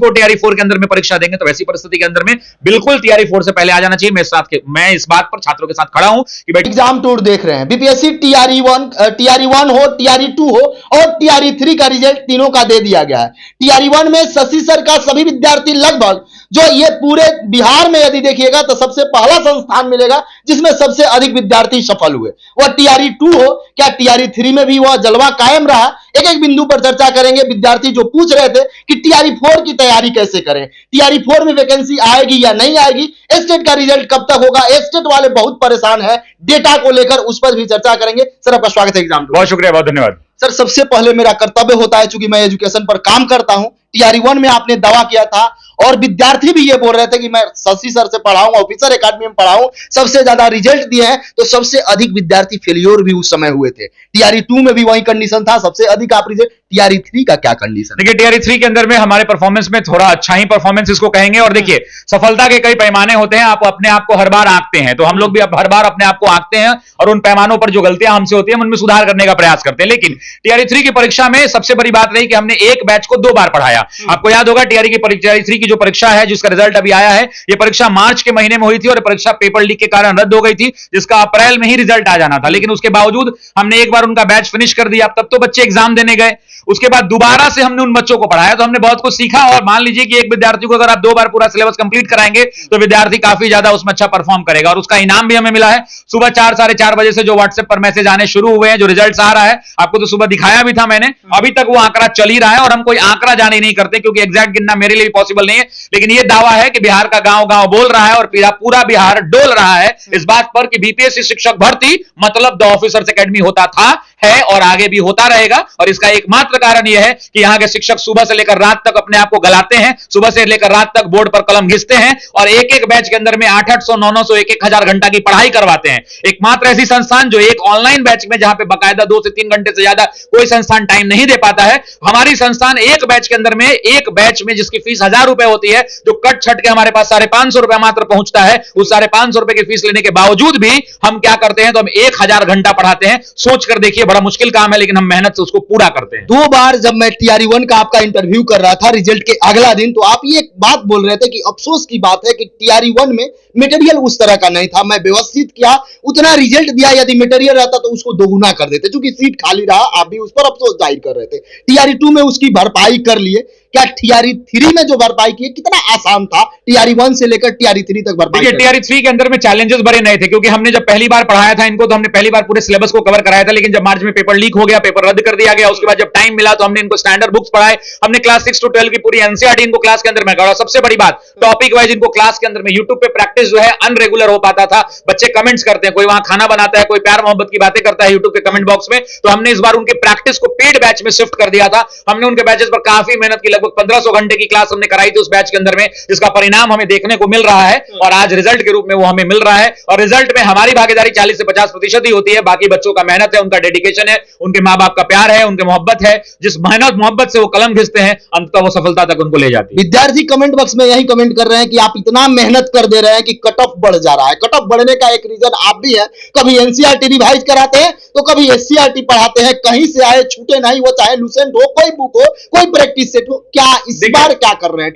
वो टीआरई 4 के अंदर में परीक्षा देंगे, तो वैसी परिस्थिति के अंदर में बिल्कुल टीआरई 4 से पहले आ जाना चाहिए। मैं इस बात पर छात्रों के साथ खड़ा हूं कि एग्जाम टूर देख रहे हैं। बीपीएससी टीआरई 1 हो, टीआरई 2 हो और टीआरई 3 का रिजल्ट तीनों का दे दिया गया है। टीआरई 1 में शशि सर का सभी विद्यार्थी लगभग, जो ये पूरे बिहार में यदि देखिएगा तो सबसे पहला संस्थान मिलेगा जिसमें सबसे अधिक विद्यार्थी सफल हुए। वह टीआरई 2 हो, क्या टीआरई 3 में भी वह जलवा कायम रहा? एक एक बिंदु पर चर्चा करेंगे। विद्यार्थी जो पूछ रहे थे कि टीआरई 4 की तैयारी कैसे करें, टीआरई 4 में वैकेंसी आएगी या नहीं आएगी, स्टेट का रिजल्ट कब तक होगा, स्टेट वाले बहुत परेशान है डेटा को लेकर, उस पर भी चर्चा करेंगे। सर आपका स्वागत है एग्जाम। बहुत शुक्रिया, बहुत धन्यवाद। सर सबसे पहले मेरा कर्तव्य होता है, चूंकि मैं एजुकेशन पर काम करता हूं, टीआरई 1 में आपने दावा किया था और विद्यार्थी भी ये बोल रहे थे कि मैं शशि सर से पढ़ा हूं, ऑफिसर एकेडमी में पढ़ा हूं, सबसे ज्यादा रिजल्ट दिए हैं, तो सबसे अधिक विद्यार्थी फेलियर भी उस समय हुए थे। टीआरई 2 में भी वही कंडीशन था, सबसे अधिक आप रिजल्ट। टीआरई 3 का क्या कंडीशन? देखिए टीआरई 3 के अंदर में हमारे परफॉर्मेंस में थोड़ा अच्छा ही परफॉर्मेंस इसको कहेंगे। और देखिए सफलता के कई पैमाने होते हैं, आप अपने आप को हर बार आंकते हैं, तो हम लोग भी हर बार अपने आप को आंकते हैं और उन पैमानों पर जो गलतियां हमसे होती हैं उनमें सुधार करने का प्रयास करते हैं। लेकिन टीआरई 3 की परीक्षा में सबसे बड़ी बात रही कि हमने एक बैच को 2 बार पढ़ाया। आपको याद होगा टीआरई 3 की जो परीक्षा है, जिसका रिजल्ट अभी आया है, ये परीक्षा मार्च के महीने में हुई थी और परीक्षा पेपर लीक के कारण रद्द हो गई थी, जिसका अप्रैल में ही रिजल्ट आ जाना था। लेकिन उसके बावजूद हमने एक बार उनका बैच फिनिश कर दिया, तब तो बच्चे एग्जाम देने गए। उसके बाद दोबारा से हमने उन बच्चों को पढ़ाया, तो हमने बहुत कुछ सीखा। और मान लीजिए कि एक विद्यार्थी को अगर आप 2 बार पूरा सिलेबस कंप्लीट कराएंगे तो विद्यार्थी काफी ज्यादा उसमें अच्छा परफॉर्म करेगा। और उसका इनाम भी हमें मिला है। सुबह 4 साढ़े 4 बजे से जो व्हाट्सएप पर मैसेज आने शुरू हुए हैं, जो रिजल्ट आ रहा है, आपको तो सुबह दिखाया भी था मैंने, अभी तक वो आंकड़ा चल ही रहा है। और हम कोई आंकड़ा जाने नहीं करते क्योंकि एग्जैक्ट गिनना मेरे लिए पॉसिबल नहीं है। लेकिन ये दावा है कि बिहार का गांव गांव बोल रहा है और पूरा बिहार डोल रहा है इस बात पर कि बीपीएससी शिक्षक भर्ती मतलब द ऑफिसर्स एकेडमी होता था, है और आगे भी होता रहेगा। और इसका एकमात्र कारण यह है कि यहाँ के शिक्षक सुबह से लेकर रात तक अपने आप को गलाते हैं, सुबह से लेकर रात तक बोर्ड पर कलम घिसते हैं और एक एक बैच के अंदर में 800, 900, 1,000 घंटा की पढ़ाई करवाते हैं। एकमात्र ऐसी संस्थान जो एक ऑनलाइन बैच में, जहां पे बकायदा 2 से 3 घंटे से ज्यादा कोई संस्थान टाइम नहीं दे पाता है, हमारी संस्थान एक बैच के अंदर में, एक बैच में जिसकी फीस 1000 रुपए होती है, जो कट छट के हमारे पास 550 रुपए मात्र पहुंचता है, उस 550 रुपए की फीस लेने के बावजूद भी हम क्या करते हैं, तो हम 1000 घंटा पढ़ाते हैं। सोच कर देखिए, बड़ा मुश्किल काम है, लेकिन हम मेहनत से उसको पूरा करते हैं। 2 बार जब मैं टीआरई 1 का आपका इंटरव्यू कर रहा था रिजल्ट के अगला दिन, तो आप ये बात बोल रहे थे कि अफसोस की बात है कि टीआरई 1 में मटेरियल उस तरह का नहीं था, मैं व्यवस्थित किया, उतना रिजल्ट दिया, यदि मटेरियल रहता तो उसको दोगुना कर देते, क्योंकि सीट खाली रहा। आप भी उस पर अफसोस जाहिर कर रहे थे। टीआरई 2 में उसकी भरपाई कर लिए, क्या टीआरई 3 में जो भरपाई की कितना आसान था? टीआरई 1 से लेकर टीआरई 3 तक भरपाई। देखिए टीआरई 3 के अंदर में चैलेंजेस बड़े नए थे, क्योंकि हमने जब पहली बार पढ़ाया था इनको, तो हमने पहली बार पूरे सिलेबस को कवर कराया था। लेकिन जब मार्च में पेपर लीक हो गया, पेपर रद्द कर दिया गया, उसके बाद जब टाइम मिला तो हमने इनको स्टैंडर्ड बुक्स पढ़ाए। हमने क्लास 6 to 12 की पूरी एनसीईआरटी इनको क्लास के अंदर में कराया। सबसे बड़ी बात, टॉपिक वाइज इनको क्लास के अंदर में यूट्यूब पे प्रैक्टिस जो है अनरेगुलर हो पाता था। बच्चे कमेंट्स करते हैं, कोई वहां खाना बनाता है, कोई प्यार मोहब्बत की बातें करता है यूट्यूब के कमेंट बॉक्स में, तो हमने इस बार उनके प्रैक्टिस को पेड बैच में शिफ्ट कर दिया था। हमने उनके बैचेस पर काफी मेहनत की, लगभग 1500 घंटे की क्लास हमने कराई थी उस बैच के अंदर में, जिसका परिणाम हमें देखने को मिल रहा है और आज रिजल्ट के रूप में वो हमें मिल रहा है। और रिजल्ट में हमारी भागीदारी 40 से 50% ही होती है, बाकी बच्चों का मेहनत है, उनका डेडिकेशन है, उनके मां बाप का प्यार है, उनके मोहब्बत है। जिस मेहनत मोहब्बत से वो कलम घिसते हैं, अंततः वो सफलता तक उनको ले जाती है। विद्यार्थी कमेंट बॉक्स में यही कमेंट कर रहे हैं कि आप इतना मेहनत कर दे रहे हैं कि कट ऑफ बढ़ जा रहा है। कट ऑफ बढ़ने का एक रीजन आप भी है, कभी एनसीईआरटी रिवाइज कराते हैं तो कभी एससीईआरटी पढ़ाते हैं, कहीं से आए छूटे नहीं, वो चाहे लूसेंट हो, कोई बुक हो, कोई प्रैक्टिस सेट हो। क्या इस बार क्या कर रहे हैं?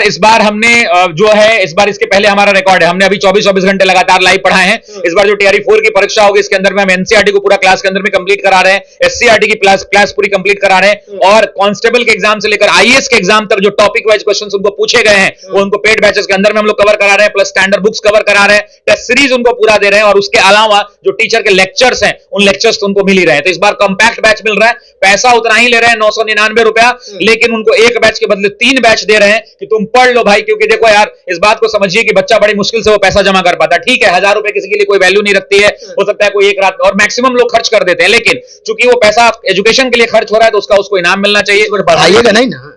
इस बार हमने जो है, इस बार इसके पहले हमारा रिकॉर्ड है, हमने अभी 24 घंटे लगातार लाइव पढ़ाए हैं। इस बार जो टीआरई 4 की परीक्षा होगी, इसके अंदर में हम एनसीईआरटी को पूरा क्लास के अंदर में कंप्लीट करा रहे हैं, एससीईआरटी की क्लास पूरी कंप्लीट करा रहे हैं, और कांस्टेबल के एग्जाम से लेकर आईएएस के एग्जाम तक जो टॉपिक वाइज क्वेश्चंस उनको पूछे गए हैं, वो उनको पेड बैचेस के अंदर में हम लोग कवर करा रहे हैं, प्लस स्टैंडर्ड बुक्स कवर करा रहे हैं, टेस्ट सीरीज उनको पूरा दे रहे हैं, और उसके अलावा जो टीचर के लेक्चर्स हैं, उन लेक्चर्स तो उनको मिल ही रहे हैं। तो इस बार कंपैक्ट बैच मिल रहा है, पैसा उतना ही ले रहे हैं 999 रुपया, लेकिन उनको एक बैच के बदले 3 बैच दे रहे हैं कि तुम पढ़ लो भाई। क्योंकि देखो यार, इस बात को समझिए कि बच्चा बड़ी मुश्किल से वो पैसा जमा कर पाता है। ठीक है, 1000 रुपए किसी के लिए कोई वैल्यू नहीं रखती है, हो सकता है कोई एक रात, और मैक्सिमम लोग खर्च कर देते हैं, लेकिन चूंकि वो पैसा एजुकेशन के लिए खर्च हो रहा है तो उसका उसको इनाम मिलना चाहिए। बढ़ाइएगा नहीं ना?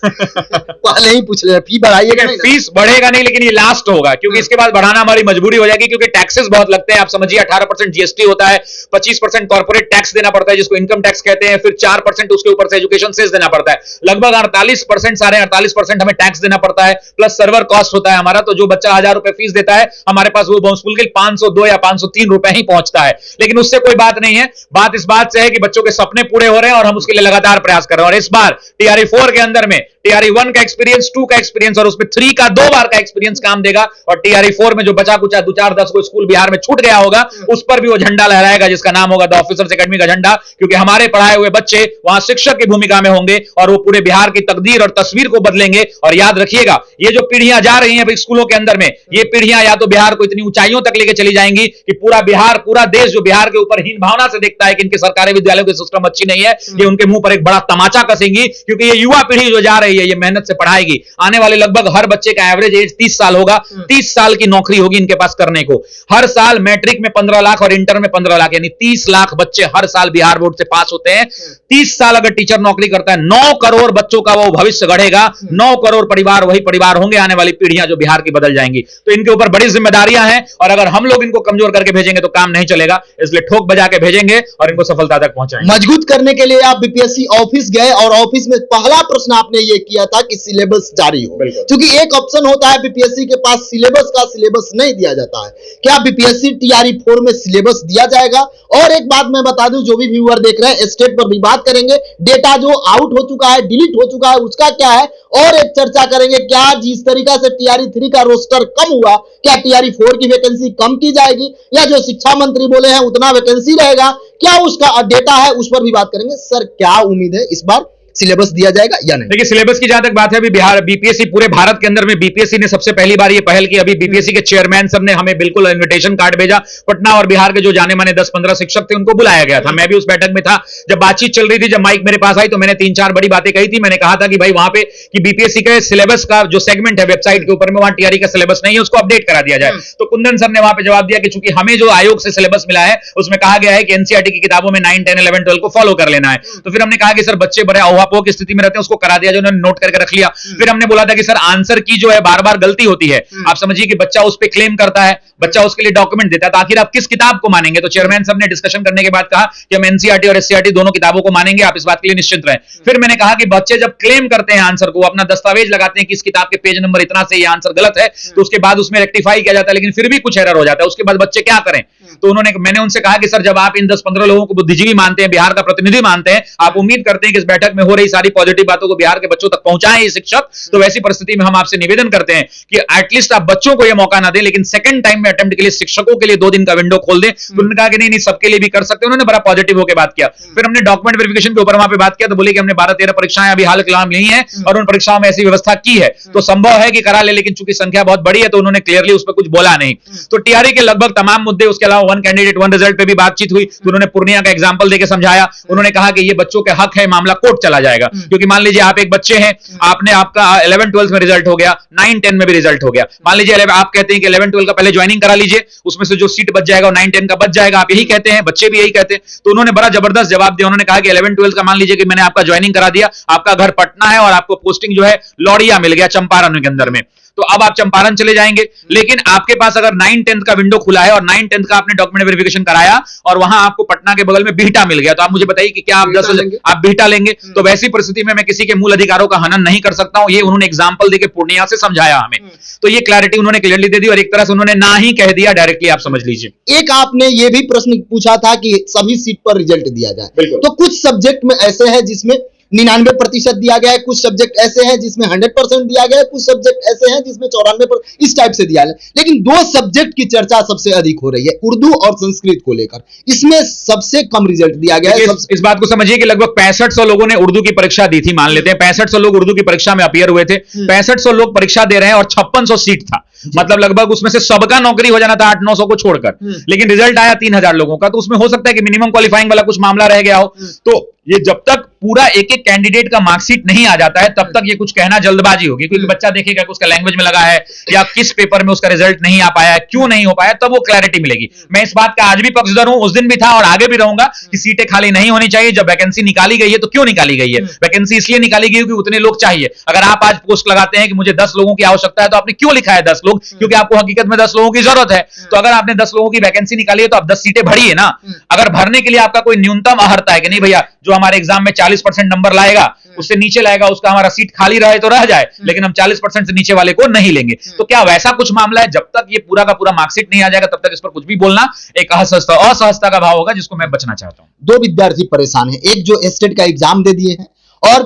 पहले ही पूछ रहे, फी बढ़ाइएगा नहीं? फीस बढ़ेगा नहीं, लेकिन ये लास्ट होगा, क्योंकि इसके बाद बढ़ाना हमारी मजबूरी हो जाएगी, क्योंकि टैक्सेस बहुत लगते हैं। आप समझिए 18% जीएसटी होता है, 25% कॉर्पोरेट टैक्स देना पड़ता है जिसको इनकम टैक्स कहते हैं, फिर 4% उसके ऊपर से एजुकेशन सेस देना पड़ता है, लगभग 48%, 48.5% हमें टैक्स देना पड़ता है, प्लस सर्वर कॉस्ट होता है हमारा। तो जो बच्चा 1000 रुपए फीस देता है, हमारे पास वो मुश्किल 502 या 503 रुपए ही पहुंचता है। लेकिन उससे कोई बात नहीं है, बात इस बात से है कि बच्चों के सपने पूरे हो रहे हैं और हम उसके लिए लगातार प्रयास कर रहे हैं। और इस बार टीआरई 4 के अंदर में टीआरई 1 का एक्सपीरियंस, 2 का एक्सपीरियंस और उसमें 3 का 2 बार का एक्सपीरियंस काम देगा। और टीआरई 4 में जो बचा कुचा 2-4-10 को स्कूल बिहार में छूट गया होगा, उस पर भी वो झंडा लहराएगा जिसका नाम होगा द ऑफिसर्स एकेडमी का झंडा, क्योंकि हमारे पढ़ाए हुए बच्चे वहां शिक्षक की भूमिका में होंगे और वो पूरे बिहार की तकदीर और तस्वीर को बदलेंगे। और याद रखिएगा, ये जो पीढ़ियां जा रही हैं स्कूलों के अंदर में, ये पीढ़ियां या तो बिहार को इतनी ऊंचाइयों तक लेके चली जाएंगी कि पूरा बिहार, पूरा देश जो बिहार के ऊपर हीन भावना से देखता है कि इनके सरकारी विद्यालयों की सिस्टम अच्छी नहीं है, ये उनके मुंह पर एक बड़ा तमाचा कसेंगी। क्योंकि ये युवा पीढ़ी जो जा रही है, ये मेहनत से पढ़ाएगी। आने वाले लगभग हर बच्चे का एवरेज एज 30 साल होगा। 30 साल की नौकरी होगी इनके पास करने को। हर साल मैट्रिक में 15 लाख और इंटर में 15 लाख, यानी 30 लाख बच्चे हर साल बिहार बोर्ड से पास होते हैं। 30 साल अगर टीचर नौकरी करता है, 9 करोड़ बच्चों का वो भविष्य गढ़ेगा। 9 करोड़ परिवार वही परिवार होंगे, आने वाली पीढ़ियां जो बिहार की बदल जाएंगी। तो इनके ऊपर बड़ी जिम्मेदारियां हैं और अगर हम लोग इनको कमजोर करके भेजेंगे तो काम नहीं चलेगा। इसलिए ठोक बजा के भेजेंगे और इनको सफलता तक पहुंचाएंगे। मजबूत करने के लिए आप बीपीएससी ऑफिस गए और ऑफिस में पहला प्रश्न आपने ये किया था कि सिलेबस जारी हो, क्योंकि एक ऑप्शन होता है बीपीएससी के पास सिलेबस का, सिलेबस नहीं दिया जाता है। क्या बीपीएससी टीआरई 4 में सिलेबस दिया जाएगा? और एक बात मैं बता दूं, जो भी व्यूअर देख रहे हैं, स्टेट पर भी बात करेंगे, डेटा जो आउट हो चुका है, डिलीट हो चुका है, उसका क्या है, और एक चर्चा करेंगे क्या जिस तरीका से टीआरई 3 का रोस्टर कम हुआ, क्या टीआरई 4 की वैकेंसी कम की जाएगी या जो शिक्षा मंत्री बोले हैं उतना वैकेंसी रहेगा, क्या उसका डेटा है, उस पर भी बात करेंगे। सर, क्या उम्मीद है इस बार सिलेबस दिया जाएगा या नहीं? देखिए, सिलेबस की जहां तक बात है, अभी बिहार बीपीएससी पूरे भारत के अंदर में बीपीएससी ने सबसे पहली बार ये पहल की। अभी बीपीएससी के चेयरमैन सर ने हमें बिल्कुल इन्विटेशन कार्ड भेजा। पटना और बिहार के जो जाने माने 10-15 शिक्षक थे उनको बुलाया गया था। मैं भी उस बैठक में था। जब बातचीत चल रही थी, जब माइक मेरे पास आई तो मैंने 3-4 बड़ी बातें कही थी। मैंने कहा था कि भाई वहां पे कि बीपीएससी के सिलेबस का जो सेगमेंट है वेबसाइट के ऊपर में, वहां टीआरई का सिलेबस नहीं है, उसको अपडेट करा दिया जाए। तो कुंदन सर ने वहां पे जवाब दिया कि चूंकि हमें जो आयोग से सिलेबस मिला है उसमें कहा गया है कि एनसीईआरटी की किताबों में 9, 10, 11, 12 को फॉलो कर लेना है। तो फिर हमने कहा कि सर बच्चे बड़े अहोवापोह की स्थिति में रहते हैं, उसको करा दिया, जो उन्होंने नोट करके रख लिया। फिर हमने बोला था कि सर आंसर की जो है बार बार गलती होती है। आप समझिए कि बच्चा उस पे क्लेम करता है, बच्चा उसके लिए डॉक्यूमेंट देता है, तो आखिर आप किस किताब को मानेंगे? तो चेयरमैन साहब ने डिस्कशन करने के बाद कहा कि हम एनसीईआरटी और एससीईआरटी दोनों किताबों को मानेंगे, आप इस बात के लिए निश्चिंत रहें। फिर मैंने कहा कि बच्चे जब क्लेम करते हैं आंसर को, अपना दस्तावेज लगाते हैं कि इस किताब के पेज नंबर इतना से ये आंसर गलत है, तो उसके बाद उसमें रेक्टिफाई किया जाता है, लेकिन फिर भी कुछ एरर हो जाता है। उसके बाद बच्चे क्या करें? तो मैंने उनसे कहा कि सर जब आप इन 10-15 लोगों को बुद्धिजीवी मानते हैं, बिहार का प्रतिनिधि मानते हैं, आप उम्मीद करते हैं कि इस बैठक में हो रही सारी पॉजिटिव बातों को बिहार के बच्चों तक पहुंचाएं ये शिक्षक, तो वैसी परिस्थिति में हम आपसे निवेदन करते हैं कि एटलीस्ट आप बच्चों को यह मौका ना दें, लेकिन सेकंड टाइम में अटेम्प्ट के लिए शिक्षकों के लिए 2 दिन का विंडो खोल दें। तो उन्होंने कहा कि नहीं सबके लिए भी कर सकते हैं। उन्होंने बड़ा पॉजिटिव होकर बात किया। फिर हमने डॉक्यूमेंट वेरिफिकेशन के ऊपर वहां पे बात किया, तो बोले कि हमने 12-13 परीक्षाएं अभी हाल फिलहाल ली हैं और उन परीक्षाओं में ऐसी व्यवस्था की है, तो संभव है कि करा ले, लेकिन चूंकि संख्या बहुत बड़ी है तो उन्होंने क्लियरली उस पर कुछ बोला नहीं। तो टीआरई के लगभग तमाम मुद्दे, उसके अलावा 1 कैंडिडेट 1 रिजल्ट पे भी बातचीत हुई, तो उन्होंने पूर्णिया का एग्जांपल देकर समझाया। उन्होंने कहा कि ये बच्चों के हक है, मामला कोर्ट चला जाएगा। क्योंकि मान लीजिए आप एक बच्चे हैं, आपने आपका 11-12 में रिजल्ट हो गया, 9-10 में भी रिजल्ट हो गया। मान लीजिए आप कहते हैं कि 11-12 का पहले ज्वाइनिंग करा लीजिए, उसमें से जो सीट बच जाएगा 9-10 का बच जाएगा, आप यही कहते हैं, बच्चे भी यही कहते हैं। तो उन्होंने बड़ा जबरदस्त जवाब दिया। उन्होंने कहा कि 11-12 का मान लीजिए कि मैंने आपका ज्वाइनिंग करा दिया, आपका घर पटना है और आपको पोस्टिंग जो है लौड़िया मिल गया, चंपारण के अंदर में, तो अब आप चंपारण चले जाएंगे। लेकिन आपके पास अगर 9-10 का विंडो खुला है और 9-10 का आपने डॉक्यूमेंट वेरिफिकेशन कराया और वहां आपको पटना के बगल में बिहटा मिल गया, तो आप मुझे बताइए कि क्या आप आप बिहटा लेंगे? तो वैसी परिस्थिति में मैं किसी के मूल अधिकारों का हनन नहीं कर सकता हूं। ये उन्होंने एग्जाम्पल देके पूर्णिया से समझाया हमें, तो ये क्लैरिटी उन्होंने क्लियरली दे दी और एक तरह से उन्होंने ना ही कह दिया डायरेक्टली, आप समझ लीजिए। एक आपने ये भी प्रश्न पूछा था कि सभी सीट पर रिजल्ट दिया जाए, तो कुछ सब्जेक्ट में ऐसे हैं जिसमें 99% दिया गया है, कुछ सब्जेक्ट ऐसे हैं जिसमें 100% दिया गया है, कुछ सब्जेक्ट ऐसे हैं जिसमें 94%, इस टाइप से दिया है। लेकिन 2 सब्जेक्ट की चर्चा सबसे अधिक हो रही है, उर्दू और संस्कृत को लेकर। इसमें सबसे कम रिजल्ट दिया गया है। इस बात को समझिए कि लगभग 6500 लोगों ने उर्दू की परीक्षा दी थी, मान लेते हैं 6500 लोग उर्दू की परीक्षा में अपीयर हुए थे, 6500 लोग परीक्षा दे रहे हैं और 5600 सीट था। मतलब लगभग उसमें से सबका नौकरी हो जाना था 800-900 को छोड़कर, लेकिन रिजल्ट आया 3000 लोगों का। तो उसमें हो सकता है कि मिनिमम क्वालिफाइंग वाला कुछ मामला रह गया हो। तो ये जब तक पूरा एक एक कैंडिडेट का मार्कशीट नहीं आ जाता है तब तक ये कुछ कहना जल्दबाजी होगी, क्योंकि बच्चा देखेगा कि उसका लैंग्वेज में लगा है या किस पेपर में उसका रिजल्ट नहीं आ पाया, क्यों नहीं हो पाया, तब वो क्लैरिटी मिलेगी। मैं इस बात का आज भी पक्षधर हूं, उस दिन भी था और आगे भी रहूंगा कि सीटें खाली नहीं होनी चाहिए। जब वैकेंसी निकाली गई है तो क्यों निकाली गई है? वैकेंसी इसलिए निकाली गई क्योंकि उतने लोग चाहिए। अगर आप आज पोस्ट लगाते हैं कि मुझे 10 लोगों की आवश्यकता है, तो आपने क्यों लिखा है 10 लोग? क्योंकि आपको हकीकत में 10 लोगों की जरूरत है। तो अगर आपने 10 लोगों की वैकेंसी निकाली है तो आप 10 सीटें भरिए ना। अगर भरने के लिए आपका कोई न्यूनतम अहर्ता है कि नहीं भैया, जो हमारे एग्जाम में 40% नंबर लाएगा, उससे नीचे लाएगा, उसका हमारा सीट खाली रहे तो रह जाए, लेकिन हम 40% से नीचे वाले को नहीं लेंगे। तो क्या वैसा कुछ मामला है? जब तक ये पूरा का पूरा मार्कशीट नहीं आ जाएगा तब तक इस पर कुछ भी बोलना एक असहजता का भाव होगा, जिसको मैं बचना चाहता हूं। 2 विद्यार्थी परेशान है, एक जो स्टेट का एग्जाम दे दिए हैं और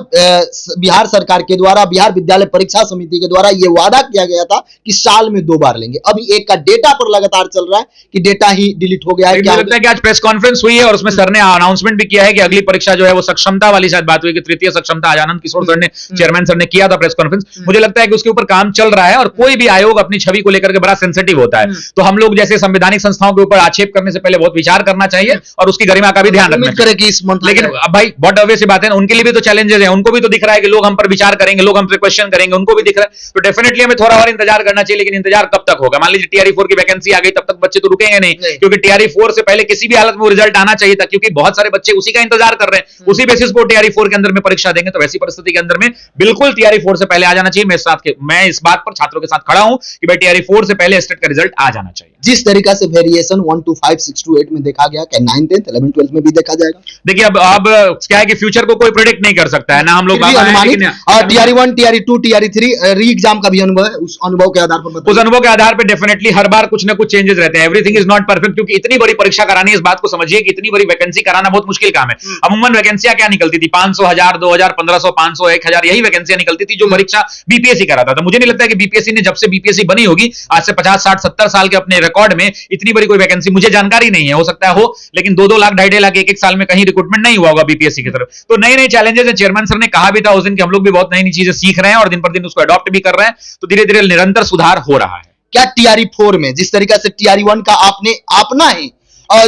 बिहार सरकार के द्वारा, बिहार विद्यालय परीक्षा समिति के द्वारा ये वादा किया गया था कि साल में 2 बार लेंगे। अभी एक का डेटा पर लगातार चल रहा है कि डेटा ही डिलीट हो गया है। क्या लगता है कि आज प्रेस कॉन्फ्रेंस हुई है और उसमें सर ने अनाउंसमेंट भी किया है कि अगली परीक्षा जो है वो सक्षमता वाली शायद बात हुई कि तृतीय सक्षमता आज आनंद किशोर सर ने, चेयरमैन सर ने किया था प्रेस कॉन्फ्रेंस। मुझे लगता है कि उसके ऊपर काम चल रहा है और कोई भी आयोग अपनी छवि को लेकर के बड़ा सेंसिटिव होता है, तो हम लोग जैसे संवैधानिक संस्थाओं के ऊपर आक्षेप करने से पहले बहुत विचार करना चाहिए और उसकी गरिमा का भी ध्यान रखना चाहिए कि इस मंथ। लेकिन अब भाई बहुत ऑब्वियस बात है, उनके लिए भी तो चैलेंजेस हैं, उनको भी तो दिख रहा है कि लोग हम पर विचार करेंगे, लोग हमसे क्वेश्चन करेंगे, उनको भी दिख रहा है, तो डेफिनेटली हमें थोड़ा और इंतजार करना चाहिए। लेकिन इंतजार कब तक होगा? मान लीजिए टीआरई 4 की वैकेंसी आ गई, तब तक बच्चे तो रुकेंगे नहीं, क्योंकि टीआरई 4 से पहले किसी भी हालत में वो रिजल्ट आना चाहिए था, क्योंकि बहुत सारे बच्चे उसी का इंतजार कर रहे हैं, उसी बेसिस पर टीआरई 4 के अंदर में परीक्षा देंगे। तो वैसी परिस्थिति के अंदर में बिल्कुल टीआरई 4 से पहले आ जाना चाहिए। मैं इस बात पर छात्रों के साथ खड़ा हूं कि भाई टीआरई 4 से पहले स्टेट का रिजल्ट आ जाना चाहिए। जिस तरीका से वेरिएशन 1 to 5 6 to 8 में देखा गया, क्या 9 10 11 12 में भी देखा जाएगा? देखिए अब क्या है कि फ्यूचर को कोई प्रेडिक्ट नहीं कर सकता है ना, हम लोग और टीआरई 1 टीआरई 2 टीआरई 3 री एग्जाम का भी अनुभव है, उस अनुभव के आधार पर, उस अनुभव के आधार पर डेफिनेटली हर बार कुछ ना कुछ चेंजेस रहते हैं। एवरीथिंग इज नॉट परफेक्ट, क्योंकि इतनी बड़ी परीक्षा करानी है, इस बात को समझिए कि इतनी बड़ी वैकेंसी कराना बहुत मुश्किल काम है। अमूमन वैकेंसियां क्या निकलती थी? 500, 1000, 2000, 1500, 500, 1000, यही वैकेंसियां निकलती थी जो परीक्षा बीपीएससी कराता था। मुझे नहीं लगता है कि बीपीएससी ने, जब से बीपीएससी बनी होगी आज से 50, 60, 70 साल के अपने रिकॉर्ड में, इतनी बड़ी कोई वैकेंसी मुझे जानकारी नहीं है, हो सकता है हो, लेकिन 2-2 लाख 2.5 लाख एक साल में कहीं रिक्रूटमेंट नहीं हुआ होगा बीपीएससी की तरफ। तो नए नए चैलेंजेस है। चेयरमैन सर ने कहा भी था उस दिन कि हम लोग भी बहुत नई नई चीजें सीख रहे हैं और दिन पर दिन उसको अडॉप्ट भी कर रहे हैं, तो धीरे धीरे निरंतर सुधार हो रहा है। क्या टीआरई 4 में जिस तरीका से टीआरई 1 का आपने अपना ही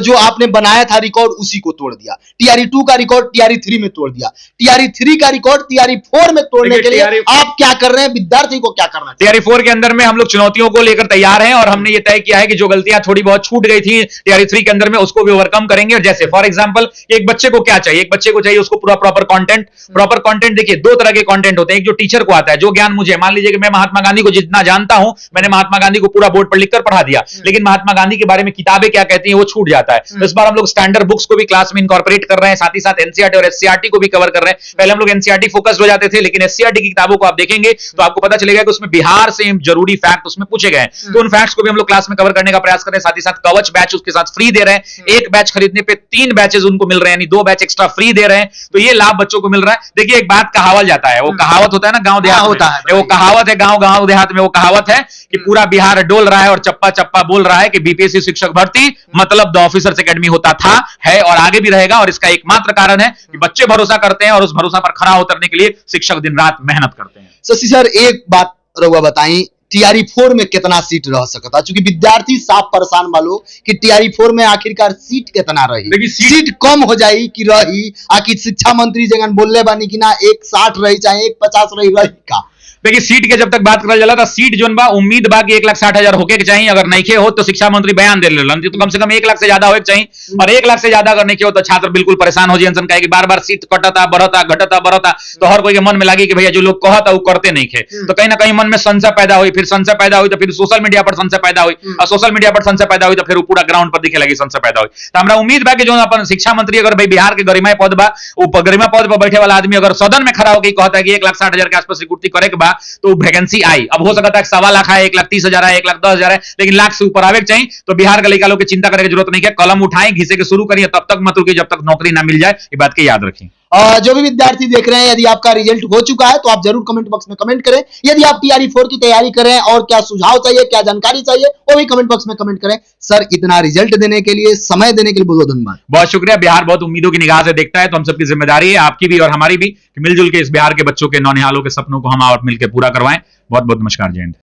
जो आपने बनाया था रिकॉर्ड, उसी को तोड़ दिया, टीआरई 2 का रिकॉर्ड टीआरई 3 में तोड़ दिया, टीआरई 3 का रिकॉर्ड टीआरई 4 में तोड़ने के लिए आप क्या कर रहे हैं? विद्यार्थी को क्या करना चाहिए? टीआरई 4 के अंदर में हम लोग चुनौतियों को लेकर तैयार हैं और हमने ये तय किया है कि जो गलतियां थोड़ी बहुत छूट गई थी टीआरई 3 के अंदर में, उसको भी ओवरकम करेंगे। और जैसे फॉर एग्जांपल एक बच्चे को क्या चाहिए? एक बच्चे को चाहिए उसको पूरा प्रॉपर कंटेंट। देखिए 2 तरह के कंटेंट होते हैं। एक जो टीचर को आता है, जो ज्ञान मुझे, मान लीजिए कि मैं महात्मा गांधी को जितना जानता हूं, मैंने महात्मा गांधी को पूरा बोर्ड पर लिखकर पढ़ा दिया, लेकिन महात्मा गांधी के बारे में किताबें क्या कहती हैं वो छूट जाता है। तो इस बार हम लोग स्टैंडर्ड बुक्स को भी क्लास में इनकॉर्पोरेट कर रहे हैं, साथ ही साथ एनसीईआरटी और एससीईआरटी को भी कवर कर रहे हैं। पहले हम लोग एनसीईआरटी फोकस्ड हो जाते थे, लेकिन एससीईआरटी की किताबों को आप देखेंगे तो आपको पता चलेगा कि उसमें बिहार से जरूरी फैक्ट उसमें पूछे गए हैं, तो उन फैक्ट्स को भी हम लोग क्लास में कवर करने का प्रयास कर रहे हैं। साथ ही साथ कवच बैच उसके साथ फ्री दे रहे हैं, एक बैच खरीदने पे 3 बैचेस उनको मिल रहे हैं, यानी 2 बैच एक्स्ट्रा फ्री दे रहे हैं, तो ये लाभ बच्चों को मिल रहा है। देखिए एक बात कहावत जाता है, वो कहावत होता है ना गांव देहात होता है, वो कहावत है गांव देहात में, वो कहावत है कि पूरा बिहार डोल रहा है और चप्पा चप्पा बोल रहा है कि बीपीएससी शिक्षक भर्ती मतलब द ऑफिसर्स एकेडमी होता था, है और आगे भी रहेगा। और इसका एकमात्र कारण है कि बच्चे भरोसा करते हैं और उस भरोसा पर खरा उतरने के लिए शिक्षक दिन रात मेहनत करते हैं। शशि सर एक बात रहुआ बताई, टीआरई 4 में कितना सीट रह सकता? क्योंकि विद्यार्थी साफ परेशान वालों कि टीआरई 4 में आखिरकार सीट कितना रही? देखिए सीट कम हो जाई कि रही? आखिर शिक्षा मंत्री जगन बोलले बानी कि ना 160 रही चाहे 150 रही का? देखिए सीट के जब तक बात करल जाला था, सीट जोन बा उम्मीद बा कि 1,60,000 होके के चाहिए। अगर नहीं हो तो शिक्षा मंत्री बयान दे लेलन तो कम से कम 1 लाख से ज्यादा होके चाहिए, और 1 लाख से ज्यादा अगर नहीं हो तो छात्र बिल्कुल परेशान हो जाए। कहे कि बार बार सीट कटता बढ़ता घटता बढ़ता, तो हर कोई के मन में लगी कि भैया जो लोग कहता वो करते नहीं खे, तो कहीं ना कहीं मन में संशय पैदा हुई, फिर संशय पैदा हुई तो फिर सोशल मीडिया पर संशय पैदा हुई, और सोशल मीडिया पर संशय पैदा हुई तो फिर वो पूरा ग्राउंड पर दिखे लगी संशय पैदा हुई। तो हमारा उम्मीद बा कि जो अपन शिक्षा मंत्री अगर भाई बिहार के गरिमा पद बा, वो गरिमा पद पर बैठे वाला आदमी अगर सदन में खड़ा होकर कहता है कि 1,60,000 के आसपास रिक्रूटिंग करे के बा, तो वैकेंसी आई। अब हो सकता है 1.25 लाख है, 1,30,000 है, 1,10,000 है, लेकिन लाख से ऊपर आवे चाहिए। तो बिहार के लड़का लोग की चिंता करने की जरूरत नहीं है, कलम उठाएं, घिसे के शुरू करिए, तब तक मत रुकिए जब तक नौकरी ना मिल जाए। ये बात की याद रखिए। जो भी विद्यार्थी देख रहे हैं, यदि आपका रिजल्ट हो चुका है तो आप जरूर कमेंट बॉक्स में कमेंट करें। यदि आप टीआरई 4 की तैयारी करें और क्या सुझाव चाहिए, क्या जानकारी चाहिए, वो भी कमेंट बॉक्स में कमेंट करें। सर इतना रिजल्ट देने के लिए, समय देने के लिए बहुत धन्यवाद। बहुत शुक्रिया। बिहार बहुत उम्मीदों की निगाह से देखता है, तो हम सबकी जिम्मेदारी है, आपकी भी और हमारी भी, कि मिलजुल के इस बिहार के बच्चों के, नौनिहालों के सपनों को हम आप मिलकर पूरा करवाएं। बहुत बहुत नमस्कार, जय हिंद।